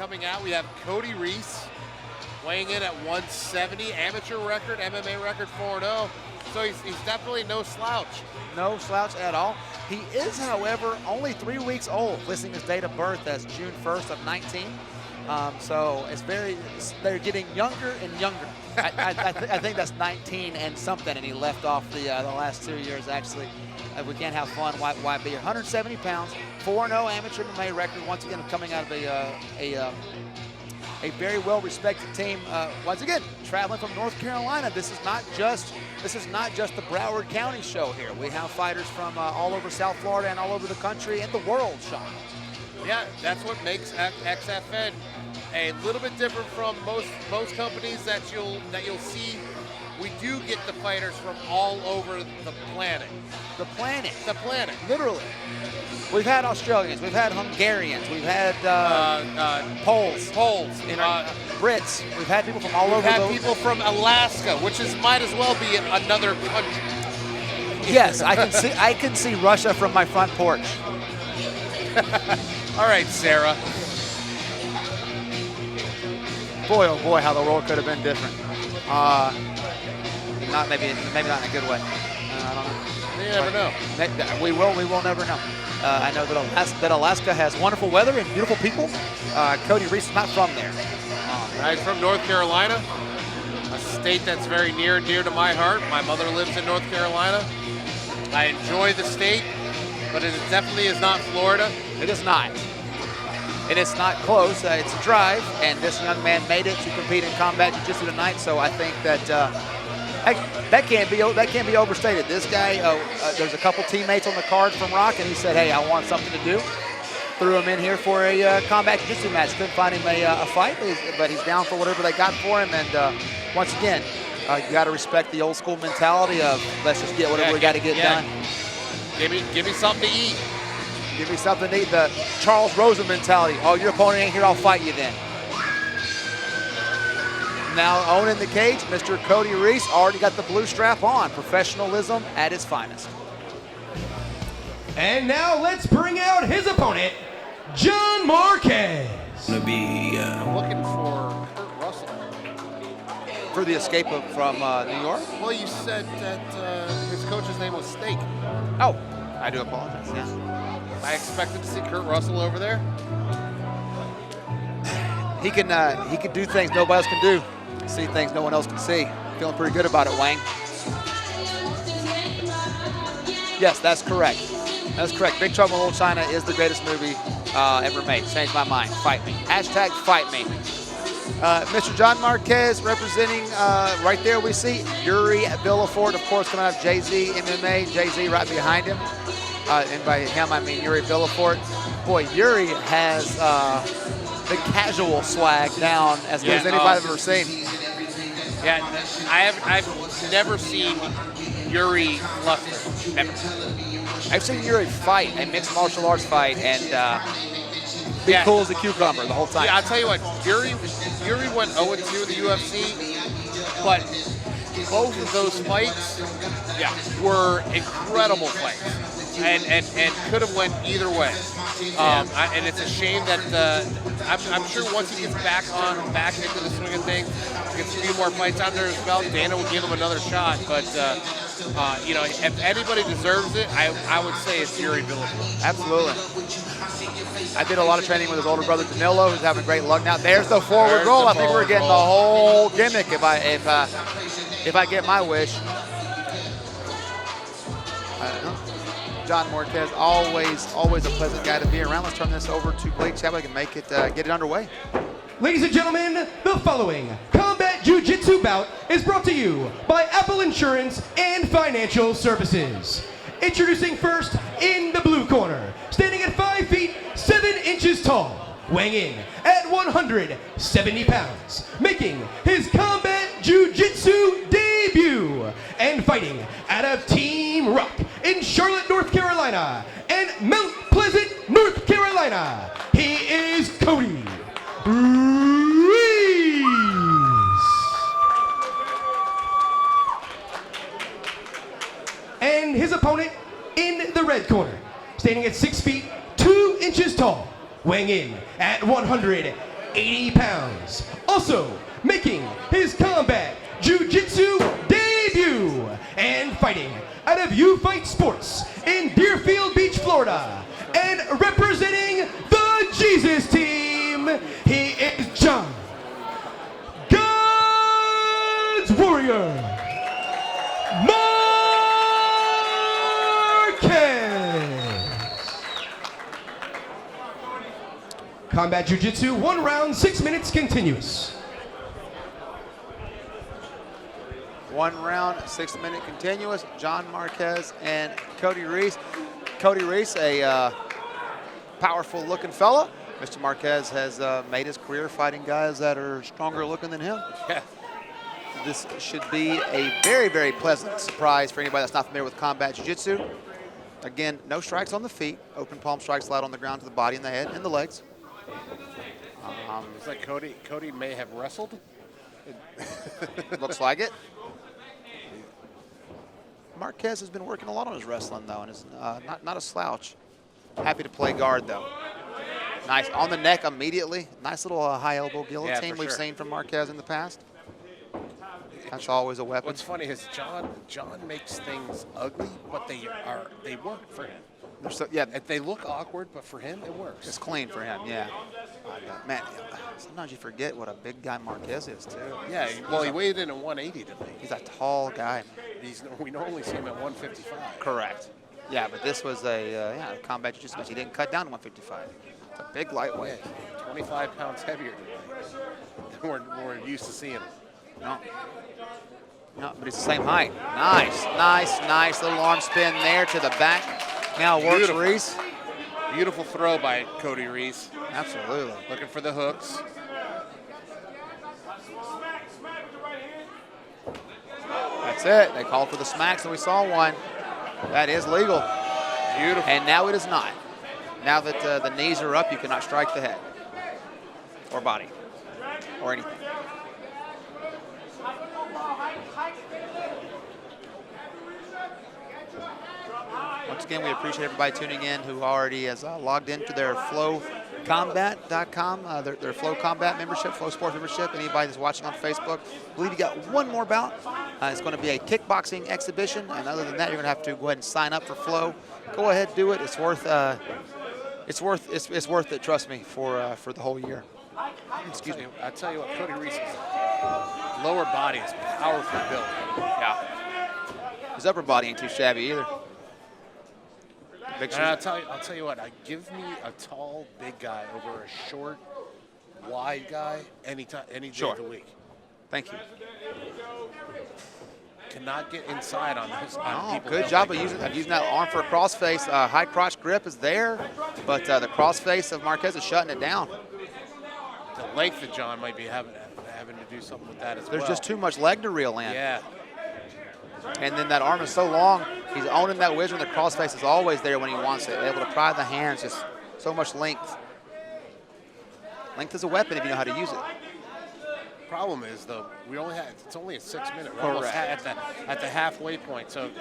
coming out. We have Cody Reece weighing in at 170, amateur record, MMA record 4-0. So he's definitely no slouch. No slouch at all. He is, however, only 3 weeks old, listing his date of birth as June 1st of 19. So they're getting younger and younger. I think that's 19 and something, and he left off the last 2 years, actually. If we can't have fun, why be here? 170 pounds, 4-0 amateur MMA record, once again coming out of a very well-respected team. Once again, traveling from North Carolina. This is not just the Broward County show here. We have fighters from all over South Florida and all over the country and the world, Sean. Yeah, that's what makes XFN a little bit different from most companies that you'll see. We do get the fighters from all over the planet. The planet. The planet. Literally. We've had Australians, we've had Hungarians, we've had Poles, Brits. We've had people from all over. We've had people from Alaska, which might as well be another country. Yes, I can see Russia from my front porch. All right, Sarah. Boy, oh boy, how the world could have been different. Maybe not in a good way. I don't know. You never know. We will never know. I know that Alaska has wonderful weather and beautiful people. Cody Reece is not from there. I'm from North Carolina, a state that's very near and dear to my heart. My mother lives in North Carolina. I enjoy the state, but it definitely is not Florida. It is not. And it's not close. It's a drive, and this young man made it to compete in combat jiu-jitsu tonight. So I think that that can't be overstated. This guy, there's a couple teammates on the card from Rock, and he said, "Hey, I want something to do." Threw him in here for a combat jiu-jitsu match. Couldn't find him a fight, but he's down for whatever they got for him. And once again, you got to respect the old school mentality of let's just get whatever we got to get done. Give me something to eat. Give me something to eat. The Charles Rosen mentality. Oh, your opponent ain't here, I'll fight you then. Now owning the cage, Mr. Cody Reece already got the blue strap on. Professionalism at its finest. And now let's bring out his opponent, John Marquez. I'm looking for Kurt Russell. For the escape from New York? Well, you said that his coach's name was Steak. Oh, I do apologize, yeah. I expected to see Kurt Russell over there. He can do things nobody else can do. See things no one else can see. Feeling pretty good about it, Wayne. Yes, that's correct. That's correct. Big Trouble in Little China is the greatest movie ever made. Changed my mind. Fight me. Hashtag fight me. Mr. John Marquez representing, right there we see Yuri Villafort, of course, coming out of Jay-Z MMA. Jay-Z right behind him. And by him, I mean Yuri Villafort. Boy, Yuri has the casual swag down as good as anybody I've ever seen. Yeah, I've never seen Yuri fluster. Never. I've seen Yuri fight, a mixed martial arts fight, and be cool as a cucumber the whole time. Yeah, I'll tell you what, Yuri went 0-2 in the UFC, but both of those fights were incredible fights. And could have went either way. And it's a shame that I'm sure once he gets back into the swing of things, gets a few more fights under his belt, Dana will give him another shot. But if anybody deserves it, I would say it's Yuri Villafort. Absolutely. I did a lot of training with his older brother Danilo, who's having great luck now. There's the forward roll. I think we're getting the whole gimmick if I get my wish. I don't know. John Marquez, always a pleasant guy to be around. Let's turn this over to Blake Chadwick and make it get it underway. Ladies and gentlemen, the following Combat Jiu-Jitsu bout is brought to you by Apple Insurance and Financial Services. Introducing first in the blue corner, standing at 5 feet 7 inches tall, weighing in at 170 pounds, making his Combat Jiu-Jitsu debut, and fighting out of Team Rock in Charlotte, North Carolina, and Mount Pleasant, North Carolina. He is Cody Reece. And his opponent in the red corner, standing at 6 feet 2 inches tall, weighing in at 180 80 pounds. Also making his combat jiu-jitsu debut and fighting out of U Fight Sports in Deerfield Beach, Florida, and representing the Jesus team, he is John God's Warrior Marquez. Combat Jiu-Jitsu, 1 round, 6 minutes continuous. 1 round, 6-minute continuous. John Marquez and Cody Reece. Cody Reece, a powerful looking fella. Mr. Marquez has made his career fighting guys that are stronger looking than him. Yeah. This should be a very, very pleasant surprise for anybody that's not familiar with combat jiu-jitsu. Again, no strikes on the feet. Open palm strikes allowed on the ground to the body and the head and the legs. Looks like Cody may have wrestled. Looks like it. Marquez has been working a lot on his wrestling, though, and is not a slouch. Happy to play guard, though. Nice on the neck immediately. Nice little high elbow guillotine we've seen from Marquez in the past. That's always a weapon. What's funny is John makes things ugly, but they work for him. So, yeah, They look awkward, but for him it works. it's clean for him. Yeah. Man, sometimes you forget what a big guy Marquez is, too. Yeah, well, he weighed in at 180 today. He's a tall guy. We normally see him at 155. Correct. Yeah, but this was a combat jiu-jitsu match. He didn't cut down to 155. It's a big lightweight. Yeah, 25 pounds heavier than we're used to seeing him. No, but he's the same height. Nice little arm spin there to the back. Now works Beautiful. Reece. Beautiful throw by Cody Reece. Absolutely. Looking for the hooks. That's it. They called for the smacks and we saw one. That is legal. Beautiful. And now it is not. Now that the knees are up, you cannot strike the head or body or anything. Once again, we appreciate everybody tuning in who already has logged into their flowcombat.com, their Flow Combat membership, Flow Sports membership. Anybody that's watching on Facebook, I believe you got one more bout. It's going to be a kickboxing exhibition, and other than that, you're going to have to go ahead and sign up for Flow. Go ahead, do it. It's worth it. Trust me, for the whole year. Excuse me. I tell you what, Cody Reece's lower body is powerfully built. Yeah. His upper body ain't too shabby either. And I'll tell you what. Give me a tall, big guy over a short, wide guy any day of the week. Thank you. Cannot get inside on those. Good job of using that arm for a crossface. High crotch grip is there, but the crossface of Marquez is shutting it down. The length of John might be having to do something with that as well. There's just too much leg to reel in. Yeah. And then that arm is so long, he's owning that wizard. The crossface is always there when he wants it. Able to pry the hands, just so much length. Length is a weapon if you know how to use it. Problem is, though, it's only a 6-minute. We're almost at the halfway point. So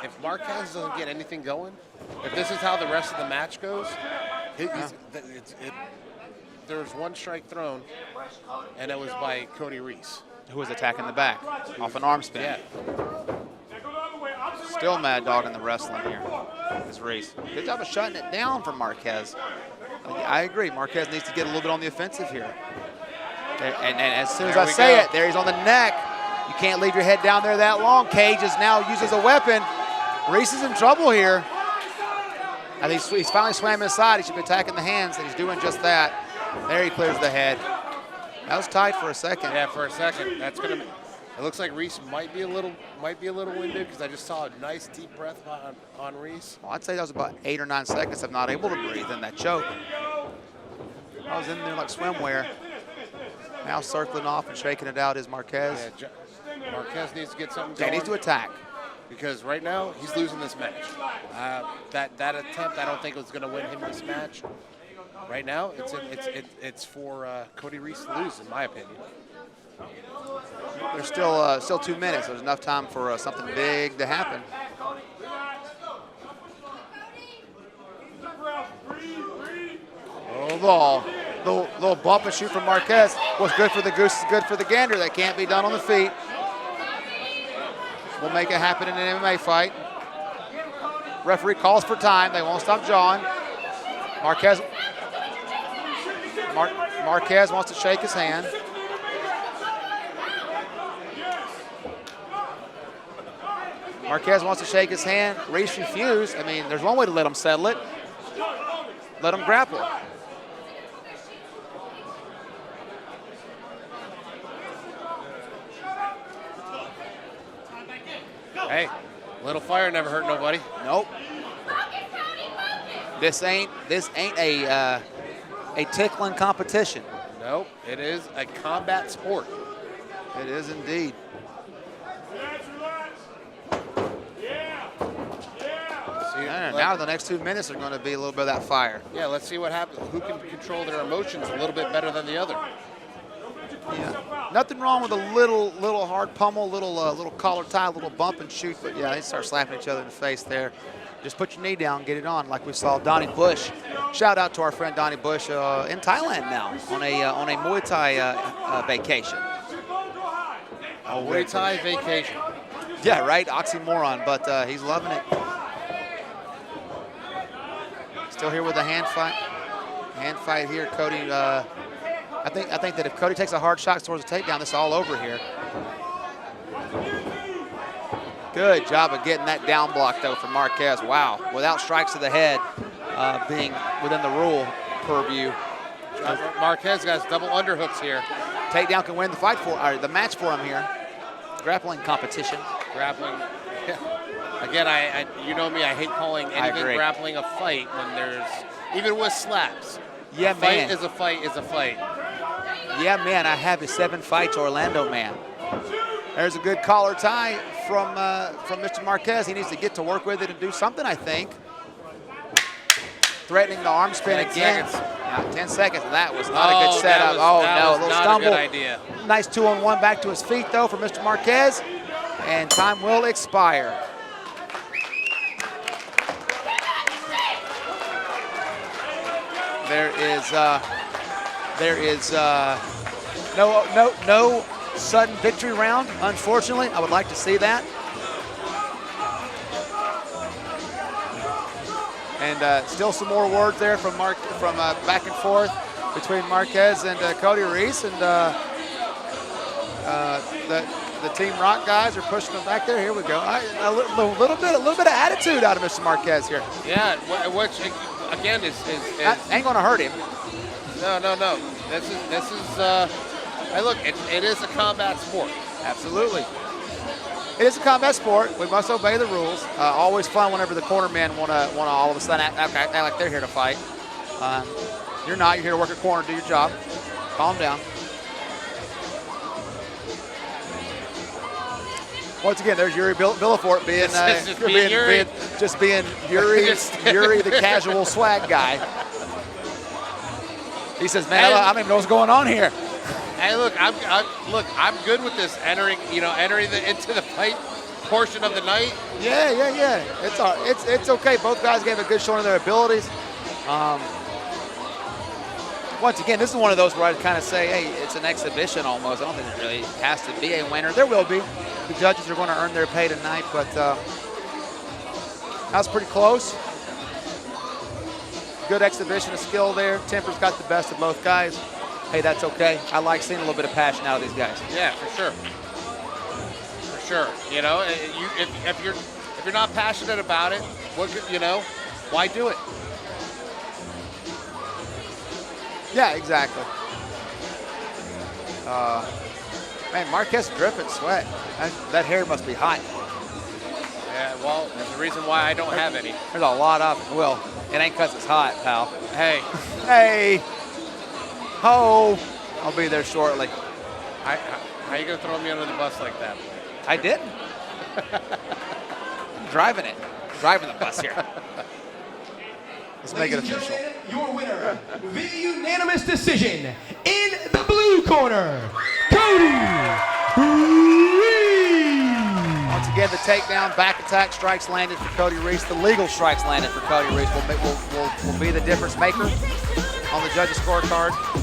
if Marquez doesn't get anything going, if this is how the rest of the match goes, there was one strike thrown, and it was by Cody Reece, who was attacking the back off an arm spin. Yeah. Still mad dog in the wrestling here. Is Reece. Good job of shutting it down for Marquez. I agree. Marquez needs to get a little bit on the offensive here. And as soon as I say it, there he's on the neck. You can't leave your head down there that long. Cage is now used as a weapon. Reece is in trouble here. I think he's finally swam inside. He should be attacking the hands, and he's doing just that. There he clears the head. That was tight for a second. Yeah, for a second. That's gonna. It looks like Reece might be a little winded because I just saw a nice deep breath on Reece. Well, I'd say that was about 8 or 9 seconds of not able to breathe in that choke. I was in there like swimwear. Now circling off and shaking it out is Marquez. Yeah, Marquez needs to get something Yeah, going. he needs to attack. Because right now he's losing this match. That attempt, I don't think was going to win him this match. Right now, it's for Cody Reece to lose, in my opinion. There's still 2 minutes. There's enough time for something big to happen. Oh, ball. Little bump and shoot from Marquez. What's good for the goose is good for the gander. That can't be done on the feet. We'll make it happen in an MMA fight. Referee calls for time. They won't stop jawing. Marquez wants to shake his hand. Marquez wants to shake his hand. Reece refused. I mean, there's one way to let him settle it. Let him grapple. Hey, little fire never hurt nobody. Nope. This ain't a tickling competition. Nope, it is a combat sport. It is indeed. Now the next 2 minutes are going to be a little bit of that fire. Yeah, let's see what happens. Who can control their emotions a little bit better than the other? Yeah. Nothing wrong with a little hard pummel, little collar tie, little bump and shoot. But yeah, they start slapping each other in the face there. Just put your knee down, get it on, like we saw Donnie Bush. Shout out to our friend Donnie Bush in Thailand now on a Muay Thai vacation. A Muay Thai vacation. Yeah, right. Oxymoron, but he's loving it. Still here with a hand fight. Hand fight here, Cody. I think that if Cody takes a hard shot towards the takedown, this is all over here. Good job of getting that down block, though, from Marquez. Wow, without strikes to the head being within the rule purview. Marquez got his double underhooks here. Takedown can win the fight or the match for him here. Grappling competition. Grappling. Again, you know me, I hate calling anything grappling a fight when there's, even with slaps. Yeah, a fight is a fight is a fight. Yeah, man, I have his 7 fights, Orlando man. There's a good collar tie from Mr. Marquez. He needs to get to work with it and do something, I think. Threatening the arm spin again. 10 seconds. That was not a good setup. No, a little stumble. Not a good idea. Nice 2-on-1 back to his feet, though, for Mr. Marquez. And time will expire. There is no sudden victory round, unfortunately. I would like to see that. And still some more words there from back and forth between Marquez and Cody Reece, and the Team Rock guys are pushing him back there. Here we go. A little bit of attitude out of Mr. Marquez here. Yeah, which again is ain't gonna hurt him. No. This is. Hey, look, it is a combat sport. Absolutely. It is a combat sport. We must obey the rules. Always fun whenever the corner men want to all of a sudden act like they're here to fight. You're not. You're here to work a corner, do your job. Calm down. Once again, there's Yuri Villafort being Yuri the casual swag guy. He says, "Man, I don't even know what's going on here." Hey, look, I'm good with this entering into the fight portion of the night. Yeah. It's okay. Both guys gave a good showing of their abilities. Once again, this is one of those where I'd kind of say, hey, it's an exhibition almost. I don't think there really has to be a winner. There will be. The judges are going to earn their pay tonight, but that was pretty close. Good exhibition of skill there. Temper's got the best of both guys. Hey, that's okay. I like seeing a little bit of passion out of these guys. Yeah, for sure. For sure. You know, if you're not passionate about it, why do it? Yeah, exactly. Man, Marquez dripping sweat. That hair must be hot. Yeah, well, that's the reason why I don't have any. There's a lot of it. Well, it ain't because it's hot, pal. Hey. Ho. I'll be there shortly. How you going to throw me under the bus like that? I didn't. I'm driving the bus here. Let's make it official. Your winner, via unanimous decision, in the blue corner, Cody Reece. Once again, the takedown, back attack strikes landed for Cody Reece. The legal strikes landed for Cody Reece will be the difference maker. on the judges' scorecard.